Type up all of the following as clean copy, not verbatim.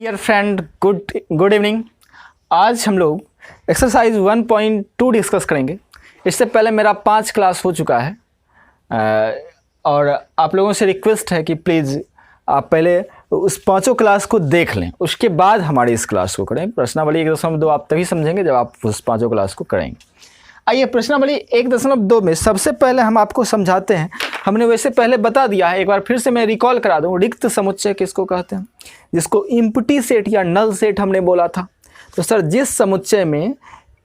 Dear friend, good evening. आज हम लोग एक्सरसाइज 1.2 डिस्कस करेंगे। इससे पहले मेरा 5 क्लास हो चुका है और आप लोगों से रिक्वेस्ट है कि प्लीज़ आप पहले उस 5 क्लास को देख लें, उसके बाद हमारी इस क्लास को करें। प्रश्नावली 1.2 आप तभी समझेंगे जब आप उस 5 क्लास को करेंगे। आइए प्रश्नावली 1.2 में सबसे पहले हम आपको समझाते हैं। हमने वैसे पहले बता दिया है, एक बार फिर से मैं रिकॉल करा दूं। रिक्त समुच्चय किसको कहते हैं? जिसको इम्प्टी सेट या नल सेट हमने बोला था। तो सर, जिस समुच्चय में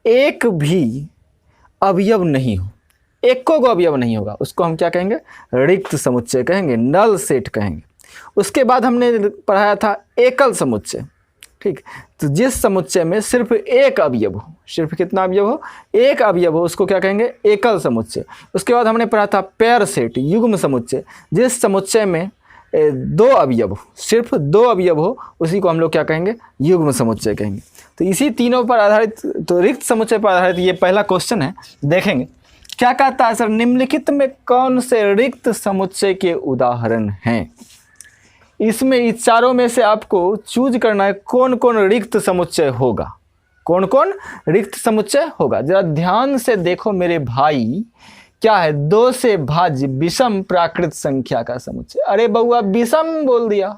एक भी अवयव नहीं हो, एको को अवयव नहीं होगा, उसको हम क्या कहेंगे? रिक्त समुच्चय कहेंगे, नल सेट कहेंगे। उसके बाद हमने पढ़ाया था एकल समुच्चय। ठीक, तो जिस समुच्चय में सिर्फ एक अवयव हो, सिर्फ कितना अवयव हो? एक अवयव हो, उसको क्या कहेंगे? एकल समुच्चय। उसके बाद हमने पढ़ा था पेयर सेट, युग्म समुच्चय। जिस समुच्चय में 2 अवयव हो, सिर्फ 2 अवयव हो, उसी को हम लोग क्या कहेंगे? युग्म समुच्चय कहेंगे। तो इसी तीनों पर आधारित, तो रिक्त समुच्चय पर आधारित ये पहला क्वेश्चन है। देखेंगे क्या कहता है सर, निम्नलिखित में कौन से रिक्त समुच्चय के उदाहरण हैं? इसमें इस चारों में से आपको चूज करना है कौन कौन रिक्त समुच्चय होगा, कौन कौन रिक्त समुच्चय होगा। जरा ध्यान से देखो मेरे भाई, क्या है? 2 से भाज्य विषम प्राकृत संख्या का समुच्चय। अरे बउआ, विषम बोल दिया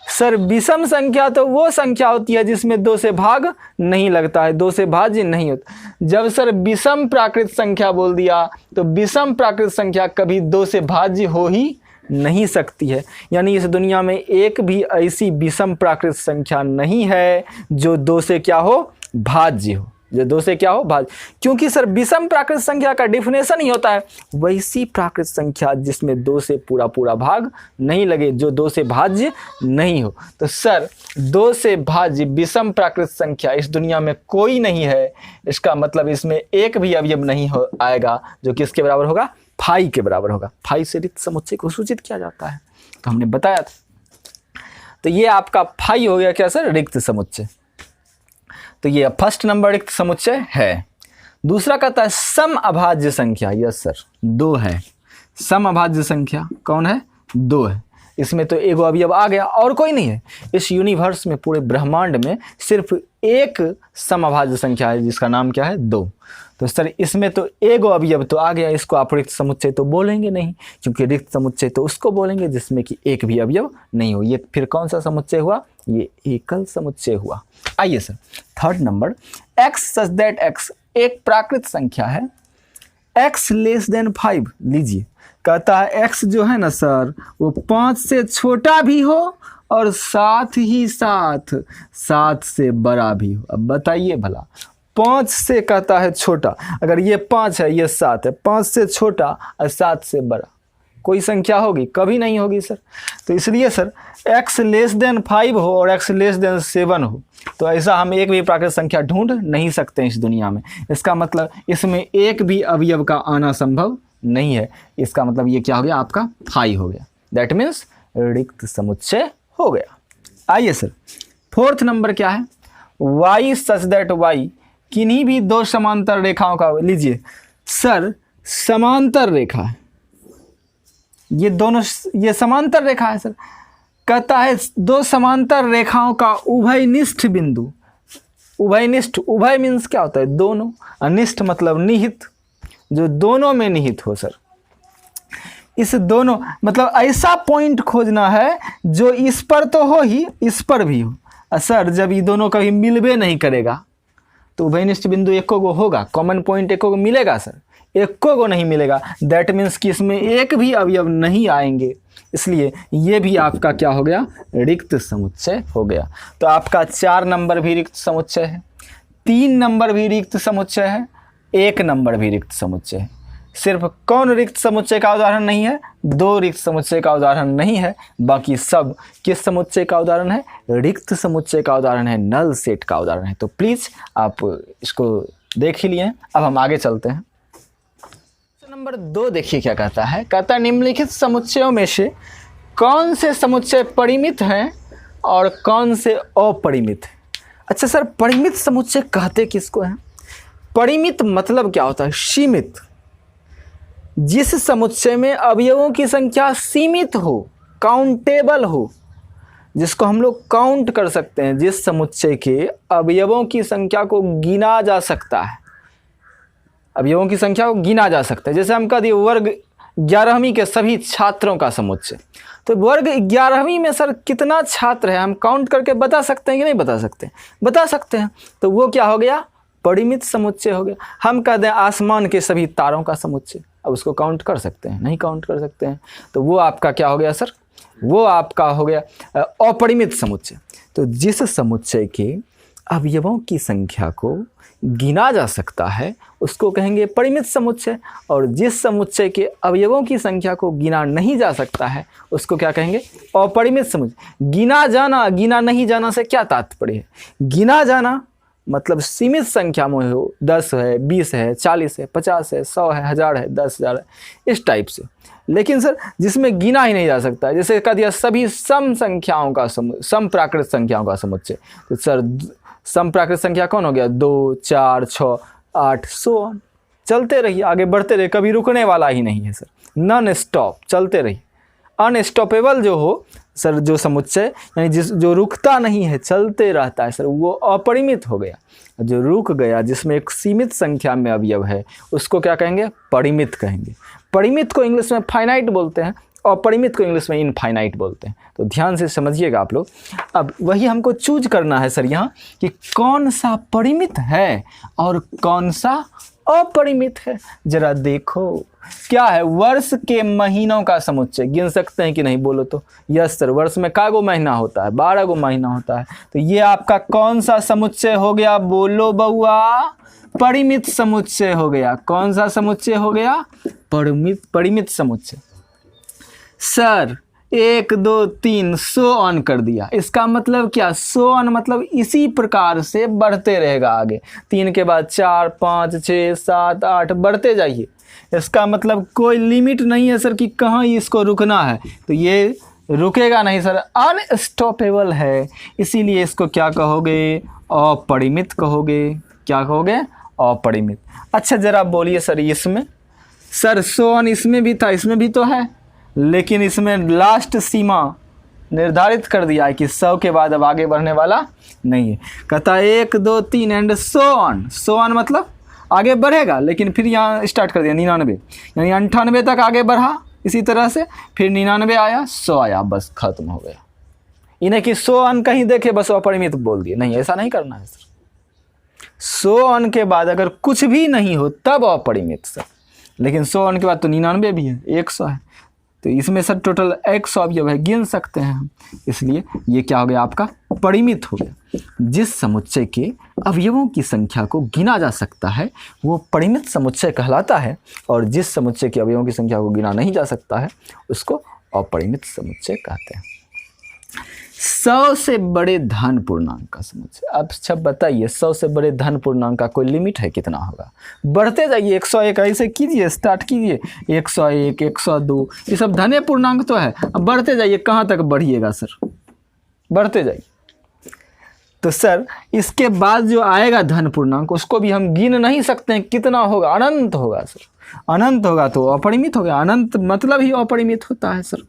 सर। विषम संख्या तो वो संख्या होती है जिसमें 2 से भाग नहीं लगता है, 2 से भाज्य नहीं होता। जब सर विषम प्राकृत संख्या बोल दिया तो विषम प्राकृत संख्या कभी 2 से भाज्य हो ही नहीं सकती है। यानी इस दुनिया में एक भी ऐसी विषम प्राकृत संख्या नहीं है जो 2 से क्या हो? भाज्य हो, जो 2 से क्या हो? भाज्य। क्योंकि सर विषम प्राकृत संख्या का डेफिनेशन ही होता है वैसी प्राकृत संख्या जिसमें 2 से पूरा पूरा भाग नहीं लगे, जो 2 से भाज्य नहीं हो। तो सर 2 से भाज्य विषम प्राकृत संख्या इस दुनिया में कोई नहीं है। इसका मतलब इसमें एक भी अवयव नहीं हो आएगा जो किसके बराबर होगा? फाई के बराबर होगा। फाई से रिक्त समुच्चय को सूचित किया जाता है, तो हमने बताया था। तो ये आपका फाई हो गया क्या सर? रिक्त समुच्चय। तो ये फर्स्ट नंबर रिक्त समुच्चय है। दूसरा कहता है सम अभाज्य संख्या। यस सर, 2 है। सम अभाज्य संख्या कौन है? 2 है। इसमें तो एगो अवयव आ गया और कोई नहीं है। इस यूनिवर्स में, पूरे ब्रह्मांड में सिर्फ एक समअभाज्य संख्या है जिसका नाम क्या है? 2। तो सर इसमें तो एगो अवयव तो आ गया, इसको आप रिक्त समुच्चय तो बोलेंगे नहीं, क्योंकि रिक्त समुच्चय तो उसको बोलेंगे जिसमें कि एक भी अवयव नहीं हो। ये फिर कौन सा समुच्चय हुआ? ये एकल समुच्चय हुआ। आइए sir, third number, x such that x एक प्राकृत संख्या है, x लेस देन 5। लीजिए, कहता है x जो है ना सर, वो 5 से छोटा भी हो और साथ ही साथ 7 से बड़ा भी हो। अब बताइए भला, 5 से कहता है छोटा, अगर ये 5 है, ये 7 है, 5 से छोटा और 7 से बड़ा कोई संख्या होगी? कभी नहीं होगी सर। तो इसलिए सर x लेस देन 5 हो और x लेस देन 7 हो, तो ऐसा हम एक भी प्राकृत संख्या ढूंढ नहीं सकते हैं इस दुनिया में। इसका मतलब इसमें एक भी अवयव का आना संभव नहीं है। इसका मतलब ये क्या हो गया? आपका फाई हो गया। दैट मीन्स रिक्त समुच्चय हो गया। आइए सर, फोर्थ नंबर क्या है? y सच दैट y किन्हीं भी 2 समांतर रेखाओं का। लीजिए सर, समांतर रेखा है, ये दोनों, ये समांतर रेखा है सर। कहता है 2 समांतर रेखाओं का उभयनिष्ठ बिंदु। उभयनिष्ठ, उभय मीन्स क्या होता है? दोनों, अनिष्ठ मतलब निहित, जो दोनों में निहित हो सर। इस दोनों मतलब ऐसा पॉइंट खोजना है जो इस पर तो हो ही, इस पर भी हो। सर जब ये दोनों कभी मिलबे नहीं करेगा तो उभयनिष्ठ बिंदु एको गो होगा, कॉमन पॉइंट एको गो मिलेगा सर? एको को नहीं मिलेगा। दैट मीन्स कि इसमें एक भी अवयव नहीं आएंगे, इसलिए ये भी आपका क्या हो गया? रिक्त समुच्चय हो गया। तो आपका 4 नंबर भी रिक्त समुच्चय है, 3 नंबर भी रिक्त समुच्चय है, 1 नंबर भी रिक्त समुच्चय है। सिर्फ कौन रिक्त समुच्चय का उदाहरण नहीं है? 2 रिक्त समुच्चय का उदाहरण नहीं है, बाकी सब किस समुच्चय का उदाहरण है? रिक्त समुच्चय का उदाहरण है, नल सेट का उदाहरण है। तो प्लीज आप इसको देख ही लिए। अब हम आगे चलते हैं। नंबर 2 देखिए क्या कहता है। कहता है निम्नलिखित समुच्चयों में से कौन से समुच्चय परिमित हैं और कौन से अपरिमित हैं? अच्छा सर, परिमित समुच्चय कहते किसको हैं? परिमित मतलब क्या होता है? सीमित। जिस समुच्चय में अवयवों की संख्या सीमित हो, काउंटेबल हो, जिसको हम लोग काउंट कर सकते हैं, जिस समुच्चय के अवयवों की संख्या को गिना जा सकता है, अवयवों की संख्या को गिना जा सकता है। जैसे हम कह दिए वर्ग 11वीं के सभी छात्रों का समुच्चय, तो वर्ग 11वीं में सर कितना छात्र है हम काउंट करके बता सकते हैं कि नहीं बता सकते? बता सकते हैं। तो वो क्या हो गया? परिमित समुच्चय हो गया। हम कह दें आसमान के सभी तारों का समुच्चय, अब उसको काउंट कर सकते हैं? नहीं काउंट कर सकते हैं। तो वो आपका क्या हो गया सर? वो आपका हो गया अपरिमित समुच्चय। तो जिस समुच्चय के अवयवों की संख्या को गिना जा सकता है उसको कहेंगे परिमित समुच्चय, और जिस समुच्चय के अवयवों की संख्या को गिना नहीं जा सकता है उसको क्या कहेंगे? अपरिमित समुच्चय। गिना जाना, गिना नहीं जाना से क्या तात्पर्य है? गिना जाना मतलब सीमित संख्या में हो, 10 है, 20 है, 40 है, 50 है, 100 है, 1000 है, 10,000 है, इस टाइप से। लेकिन सर जिसमें गिना ही नहीं जा सकता है, जैसे कह दिया सभी सम संख्याओं का सम प्राकृत संख्याओं का समुच्चय, तो सर सम प्राकृत संख्या कौन हो गया? 2, 4, 6, 8, 100। चलते रहिए, आगे बढ़ते रहिए, कभी रुकने वाला ही नहीं है सर, नॉन स्टॉप चलते रहिए। अनस्टॉपेबल जो हो सर, जो समुच्चय यानी जो रुकता नहीं है, चलते रहता है सर, वो अपरिमित हो गया। जो रुक गया, जिसमें एक सीमित संख्या में अवयव है, उसको क्या कहेंगे? परिमित कहेंगे। परिमित को इंग्लिश में फाइनाइट बोलते हैं, और परिमित को इंग्लिश में इनफाइनाइट बोलते हैं। तो ध्यान से समझिएगा आप लोग। अब वही हमको चूज करना है सर यहाँ कि कौन सा परिमित है और कौन सा अपरिमित है। जरा देखो क्या है? वर्ष के महीनों का समुच्चय गिन सकते हैं कि नहीं? बोलो तो। यस सर, वर्ष में कागो महीना होता है? 12 गो महीना होता है। तो ये आपका कौन सा समुच्चय हो गया? बोलो बउआ। परिमित समुच्चय हो गया। कौन सा समुच्चय हो गया? परिमित समुच्चय। सर 1, 2, 3 सो ऑन कर दिया, इसका मतलब क्या? सो ऑन मतलब इसी प्रकार से बढ़ते रहेगा आगे, 3 के बाद 4, 5, 6, 7, 8 बढ़ते जाइए। इसका मतलब कोई लिमिट नहीं है सर कि कहाँ इसको रुकना है, तो ये रुकेगा नहीं सर, अनस्टॉपेबल है। इसीलिए इसको क्या कहोगे? अपरिमित कहोगे। क्या कहोगे? अपरिमित। अच्छा जरा बोलिए सर, इसमें सर सो ऑन इसमें भी था, इसमें भी तो है, लेकिन इसमें लास्ट सीमा निर्धारित कर दिया है कि 100 के बाद अब आगे बढ़ने वाला नहीं है। कहता है 1, 2, 3 and so on. So on मतलब आगे बढ़ेगा, लेकिन फिर यहाँ स्टार्ट कर दिया 99, यानी 98 तक आगे बढ़ा इसी तरह से, फिर 99 आया, 100 आया, बस खत्म हो गया। इन्हें कि सो ऑन कहीं देखे बस अपरिमित बोल दिए, नहीं, ऐसा नहीं करना है सर। सो ऑन के बाद अगर कुछ भी नहीं हो तब अपरिमित सर, लेकिन 100 ऑन के बाद तो 99 भी है, 100 है, तो इसमें सर टोटल 100 अवयव है, गिन सकते हैं हम। इसलिए ये क्या हो गया? आपका परिमित हो गया। जिस समुच्चय के अवयवों की संख्या को गिना जा सकता है वो परिमित समुच्चय कहलाता है, और जिस समुच्चय के अवयवों की संख्या को गिना नहीं जा सकता है उसको अपरिमित समुच्चय कहते हैं। 100 से बड़े धन पूर्णांक का समुच्चय। अब अच्छा बताइए, 100 से बड़े धन पूर्णांक का कोई लिमिट है? कितना होगा? बढ़ते जाइए, 101 ऐसे कीजिए, स्टार्ट कीजिए, 101, 102, ये सब धने पूर्णांक तो है। अब बढ़ते जाइए, कहाँ तक बढ़िएगा सर? बढ़ते जाइए। तो सर इसके बाद जो आएगा धन पूर्णांक उसको भी हम गिन नहीं सकते हैं, कितना होगा? अनंत होगा सर। अनंत होगा तो अपरिमित हो गया। अनंत मतलब ही अपरिमित होता है सर।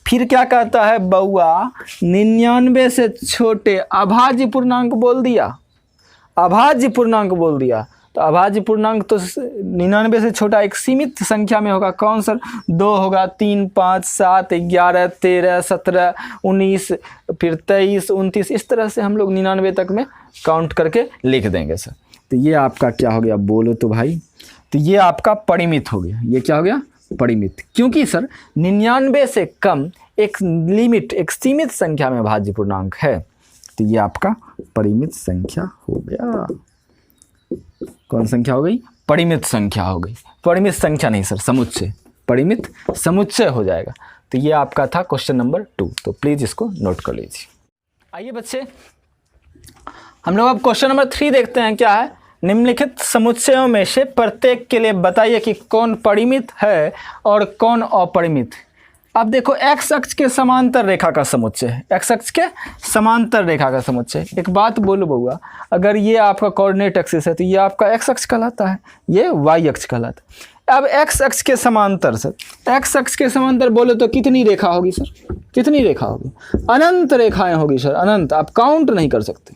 फिर क्या कहता है बउआ? 99 से छोटे अभाज्य पूर्णांक बोल दिया, अभाज्य पूर्णांक बोल दिया। तो अभाज्य पूर्णांक तो 99 से छोटा एक सीमित संख्या में होगा। कौन सर? 2 होगा, 3, 5, 7, 11, 13, 17, 19, फिर 23, 29, इस तरह से हम लोग 99 तक में काउंट करके लिख देंगे सर। तो ये आपका क्या हो गया? बोलो तो भाई। तो ये आपका परिमित हो गया। ये क्या हो गया? परिमित। क्योंकि सर 99 से कम एक लिमिट, एक सीमित संख्या में भाज्य पूर्णांक है, तो ये आपका परिमित संख्या हो गया। कौन संख्या हो गई? परिमित संख्या हो गई। परिमित संख्या नहीं सर, समुच्चय, परिमित समुच्चय हो जाएगा। तो ये आपका था क्वेश्चन नंबर 2, तो प्लीज इसको नोट कर लीजिए। आइए बच्चे, हम लोग अब क्वेश्चन नंबर 3 देखते हैं। क्या है? निम्नलिखित समुच्चयों में से प्रत्येक के लिए बताइए कि कौन परिमित है और कौन अपरिमित। अब देखो, एक्स अक्ष के समांतर रेखा का समुच्चय है, एक्स अक्ष के समांतर रेखा का समुच्चय। एक बात बोलो बउआ, अगर ये आपका कोऑर्डिनेट एक्सिस है तो ये आपका एक्स अक्ष कहलाता है, ये वाई अक्ष कहलाता अब एक्स अक्ष के समांतर सर, एक्स अक्ष के समांतर बोले तो कितनी रेखा होगी सर, कितनी रेखा होगी? अनंत रेखाएं होगी सर, अनंत। आप काउंट नहीं कर सकते,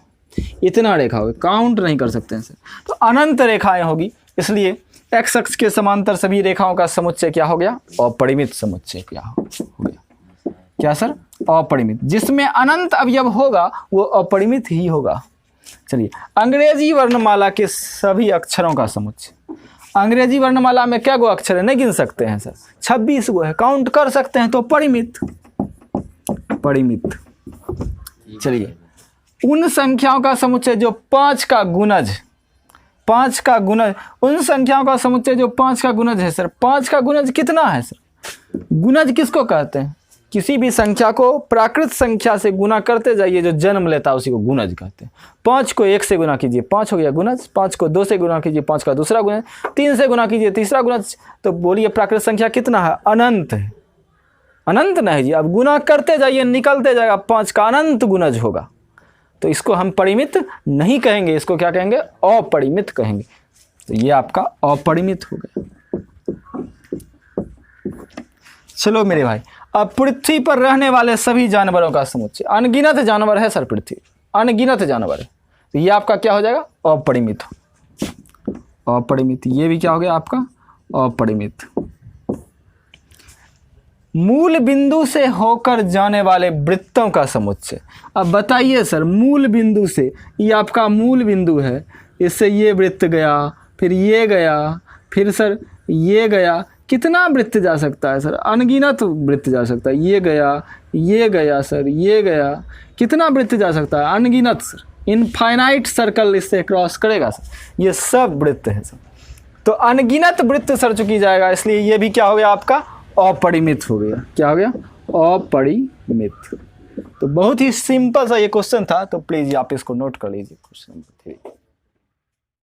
इतना रेखा होगी, काउंट नहीं कर सकते हैं सर। तो अनंत रेखाएं होगी, इसलिए एक्स अक्ष के समांतर सभी रेखाओं का समुच्चय क्या हो गया? अपरिमित समुच्चय क्या हो गया? क्या सर? अपरिमित। जिसमें अनंत अवयव होगा वो अपरिमित ही होगा। चलिए, अंग्रेजी वर्णमाला के सभी अक्षरों का समुच्चय। अंग्रेजी वर्णमाला में क्या गो अक्षर है? नहीं गिन सकते हैं सर, 26 गो है, काउंट कर सकते हैं तो परिमित, परिमित। चलिए, उन संख्याओं का समुच्चय जो 5 का गुणज, 5 का गुणज, उन संख्याओं का समुच्चय जो 5 का गुणज है सर। 5 का गुणज कितना है सर? गुणज किसको कहते हैं? किसी भी संख्या को प्राकृत संख्या से गुना करते जाइए, जो जन्म लेता है उसी को गुणज कहते हैं। 5 को 1 से गुना कीजिए, 5 हो गया गुणज। 5 को 2 से गुना कीजिए, 5 का दूसरा गुणज। 3 से गुना कीजिए, तीसरा गुणज। तो बोलिए प्राकृत संख्या कितना है? अनंत है। अनंत नहीं जी, अब गुना करते जाइए, निकलते जाएगा, 5 का अनंत गुणज होगा। तो इसको हम परिमित नहीं कहेंगे, इसको क्या कहेंगे? अपरिमित कहेंगे। तो ये आपका अपरिमित हो गया। चलो मेरे भाई, अब पृथ्वी पर रहने वाले सभी जानवरों का समुच्चय। अनगिनत जानवर है सर पृथ्वी, अनगिनत जानवर है। तो ये आपका क्या हो जाएगा? अपरिमित। अपरिमित, ये भी क्या हो गया आपका? अपरिमित। मूल बिंदु से होकर जाने वाले वृत्तों का समुच्चय। अब बताइए सर, मूल बिंदु से, ये आपका मूल बिंदु है, इससे ये वृत्त गया, फिर ये गया, फिर सर ये गया, कितना वृत्त जा सकता है सर? अनगिनत वृत्त जा सकता है। ये गया सर, ये गया, कितना वृत्त जा सकता है? अनगिनत सर, इनफाइनाइट सर्कल इससे क्रॉस करेगा सर। ये सब वृत्त है सर। तो अनगिनत वृत्त सर चुकी जाएगा, इसलिए ये भी क्या हो गया आपका? अपरिमित हो गया। क्या हो गया? अपरिमित। तो बहुत ही सिंपल सा ये क्वेश्चन था, तो प्लीज आप इसको नोट कर लीजिए। Question number 3।